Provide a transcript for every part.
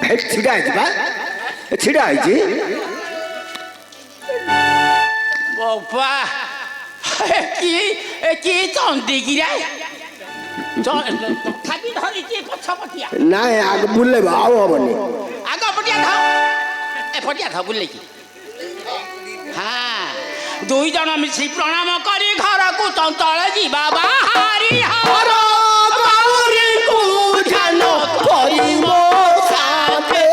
ଛିଡ଼ା ହେଇଛି ବା ଛିଡ଼ା ହେଇଛି ବାପା କି ଚନ୍ଦିକିରା ତଥାପି ଧରିଛି ପଛ ପଟିଆ ନାଇଁ ଆଗ ବୁଲେଇବ ଆଉ ହବନି ଆଗ ପଟିଆ ଧ ଏ ପଟିଆ ଧ ବୁଲେଇକି ହଁ ଦୁଇ ଜଣ ମିଶି ପ୍ରଣାମ କରି ଘରକୁ ତଳେ ଯିବା ବାହାରି ହର ଗୌରୀକୁ ଧ୍ୟାନ କରିବ ସାଥେ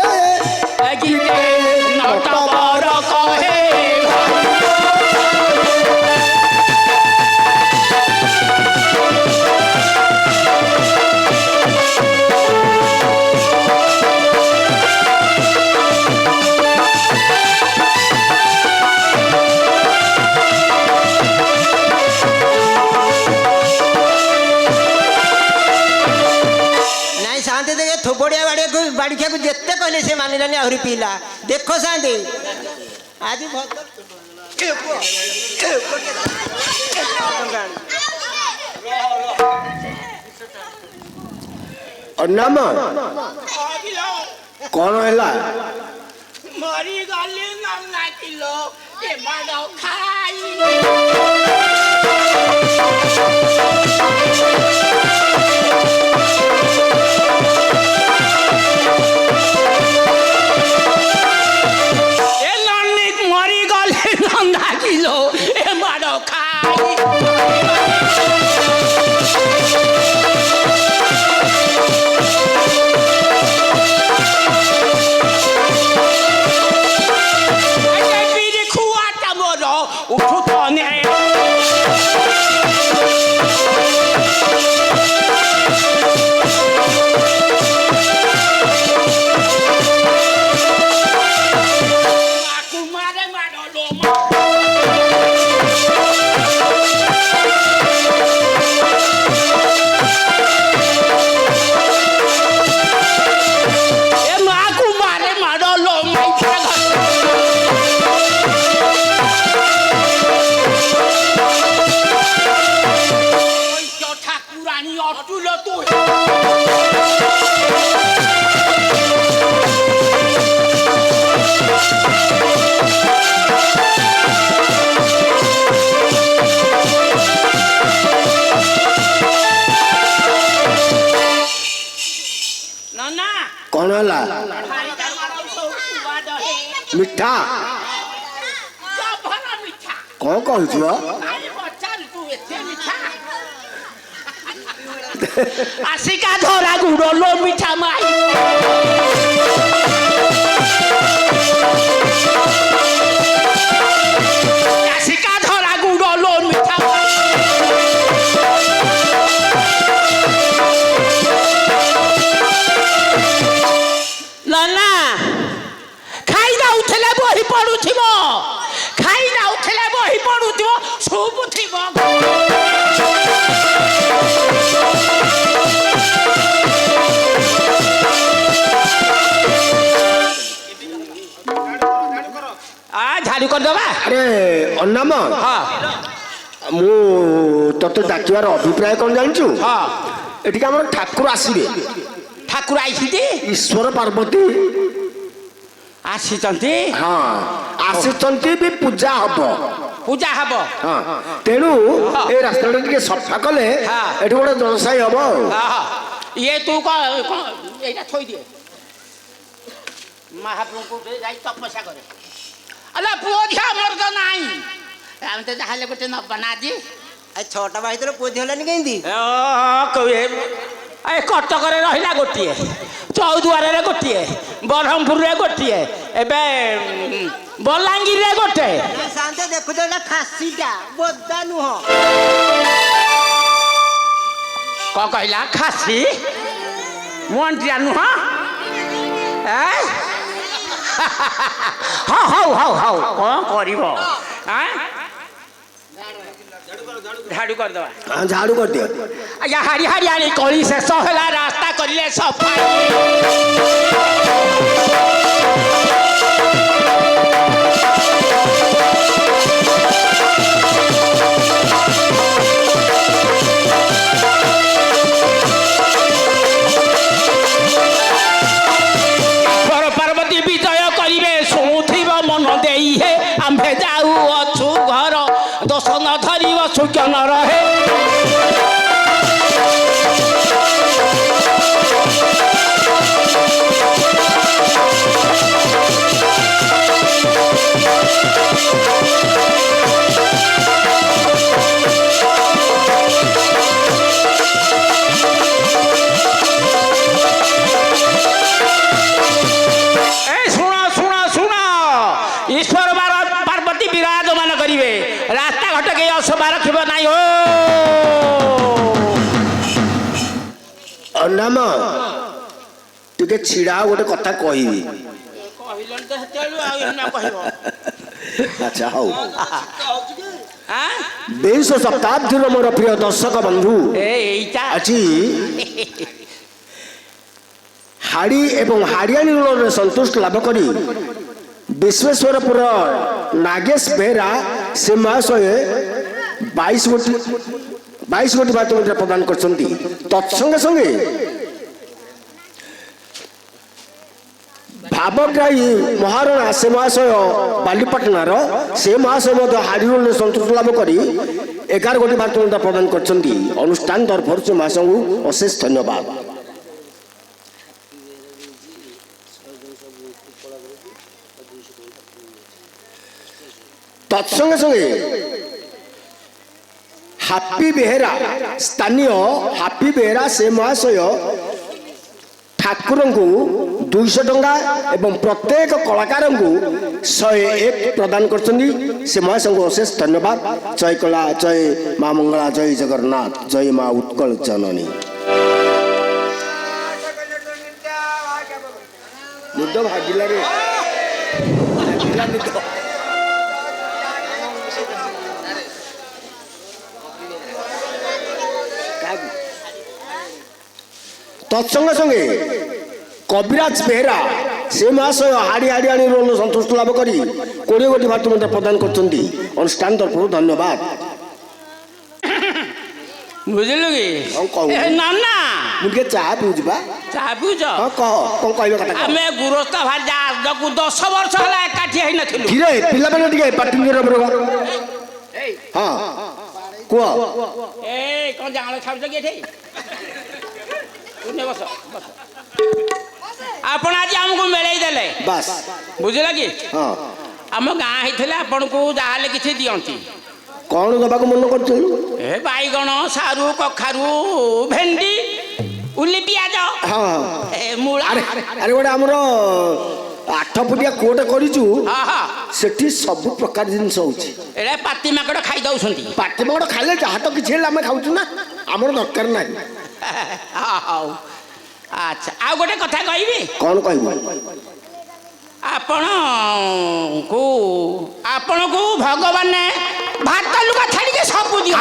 ଗୀତେ ନଟବର କହେ थोपड़िया बाड़िया को जिते कहले से मानिलानी आहरी पीला देख शांति आज नाम कौन है मरी गली नन्ना किलो ए माडो खाई कौन है मिठा कौन कहू आसिका धरा गुड़ लो मिठा माई आसिका धरा गुड़ लो मिठा नाना खाई जाऊले बही पड़ुथिब खाई जाऊले बही पड़ुथिब शुभुथिब झाड़ू कर दबा अरे अन्नाम हाँ मु तते डाकिवार अभिप्राय कौन जानछु हाँ एठी हमर ठाकुर आसीबे ठाकुर आइछिति ईश्वर पार्वती आसीचंती हाँ आसीचंती भी पूजा हबो हाँ तेणु ए रास्ता टिके सफा कले हाँ। एठी गोटे जनसाई हबो हाँ ये तू एटा थोई दे महाप्रभु को जाई तपस्या करे अला पुओ झिया मोर तो नाही हम तो जाहले गोटे न बना दी छोटा भाई तो पुओ झिया केंदी कहे ए कटक रे रहिला गोटिए चौदुआर रे गोटिए बरहमपुर रे गोटिए एबे बलांगीर रे गोटे शांति देखु तो खासीटा बोदा नुह क कहला खासी मोंटिया नुह ए हाँ हाँ हाँ हाँ कौन करिब झाड़ू कर दवा हाँ झाड़ू कर दियो या हारी हारी आनी कली से सहला रास्ता करले सफाई शौच न रहे। ईश्वर पार्वती विराजमान करिवे रास्ता घाट के असभा रखिब नाही हो। नाम टिके छिड़ा गोटे कथा कहबी। अच्छा हौ 20 शताब्दी मोर प्रिय दर्शक बंधु अच्छी हाड़ी एवं हाड़ियाणी रे संतुष्ट लाभ करी विश्वेश्वरपुर नागेश बेहरा से महाशय 22 गोटी बात प्रदान कर तत्संगे संगे भावग्राही महारणा से महाशय बालीपाटनार से महाशय हाड़ी संतुष्ट लाभ करी 11 गोटी बात प्रदान कर अनुष्ठान तरफ से महाशय को अशेष धन्यवाद। तत्संगे संगे हापी बेहरा स्थानीय हापी बेहरा से महाशय ठाकुर को 200 टंका एवं प्रत्येक कलाकार को 101 प्रदान कर से महाशय को अशेष धन्यवाद। जय कला जय माँ मंगला जय जगन्नाथ जय माँ उत्कल जननी। निद भागिला रे निद तत्संगे संगे कविराज बेहरा से महाशय हाड़ी हाड़ियाणी रोल संतुष्ट लाभ करी 20 गोटी भात प्रदान कर अनुष्ठान तरफ धन्यवाद। बुझलु कि नाना मुझे चाह पीउबा चाह पीउछ हां कह कोन कहबे कथा हमें गुरस्थ भाजा जकु 10 वर्ष होला एकाठी हेइ नथिलु धीरे पिल्ला बने दिके पार्टी रे बरो हां को ए कोन जांगळ छाब जगे ठे बस आपण आज हमको मिलाई देले बस बुझला कि हां हम गां हेथिले आपण को जाहाले किछि दियंती कौन दबा को मन करछु ए बाईगण सारू कखारू भेंडी उल्ली पियाज हां ए मूला अरे अरे गोटे हमर 8 फुटिया कोट करिछु हां हां सेठी सब प्रकार जिंस होछि एरे पाती माकड़ खाई दउसंती पाटी माकड़ खाले जहा तो किछि हम खाउछु ना हमर दरकार नाही। हां अच्छा आ गोटे कथा कहबी कौन कहबो आपण को भगवान ने भात लुगा छाड़ी के सब दियो।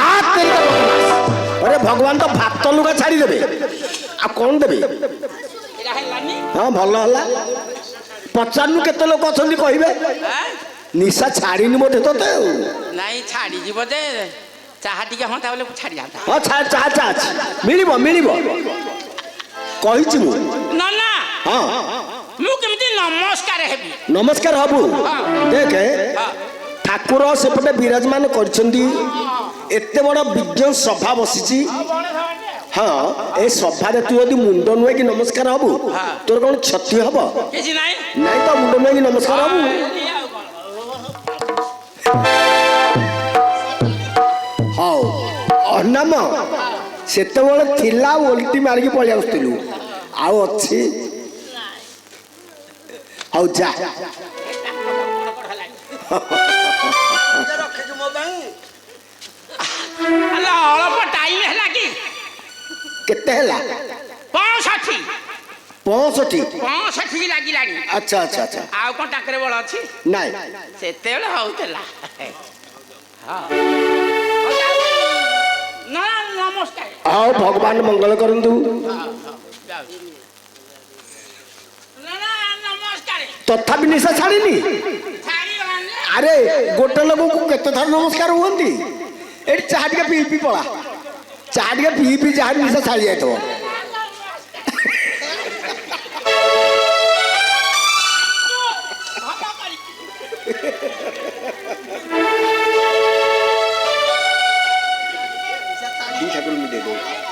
अरे भगवान तो भात लुगा छाड़ी देबे आ कौन देबे हाँ भल हला पचारू केते लोक अछंती कहबे निशा छाड़ीनी बोधे तो नहीं छाड़ी जीव जे चाहा टिके हम ताबले छाड़ी जाता हां चाहा मिलिबो मिलिबो कहिछि मु ना ना हां मु केमती नमस्कार हेबी नमस्कार हबु देखे ठाकुर सेपटे विराजमान करछंती एते बड़ विज्ञ सभा बसिछि हाँ ए सभा रे तू यदि मुंड नुए कि नमस्कार हबु तोर कोन क्षति हबो किछि नाही नहीं तो मुंड नुए कि नमस्कार हबु हां अनाम सेते बड़ थिला उल्टी मार के पळि आउतलु आउ अछि हाउ जा अल्लाह अलप टाइम हैला कि केते हैला 65 65 लागी लागी अच्छा अच्छा अच्छा आउ कोन टाकरे बळ अछि नाही सेते बेला होतला हां ना नमस्कार आओ भगवान मंगल करंतु तथापि निशा छाड़ीनी अरे गोटे लोक को केते थर नमस्कार होती ए चाह टिके पी पी पळा चाह टिके पी पी जहा निशा छाड़ी जाय तो दी ठाकुर में दे दो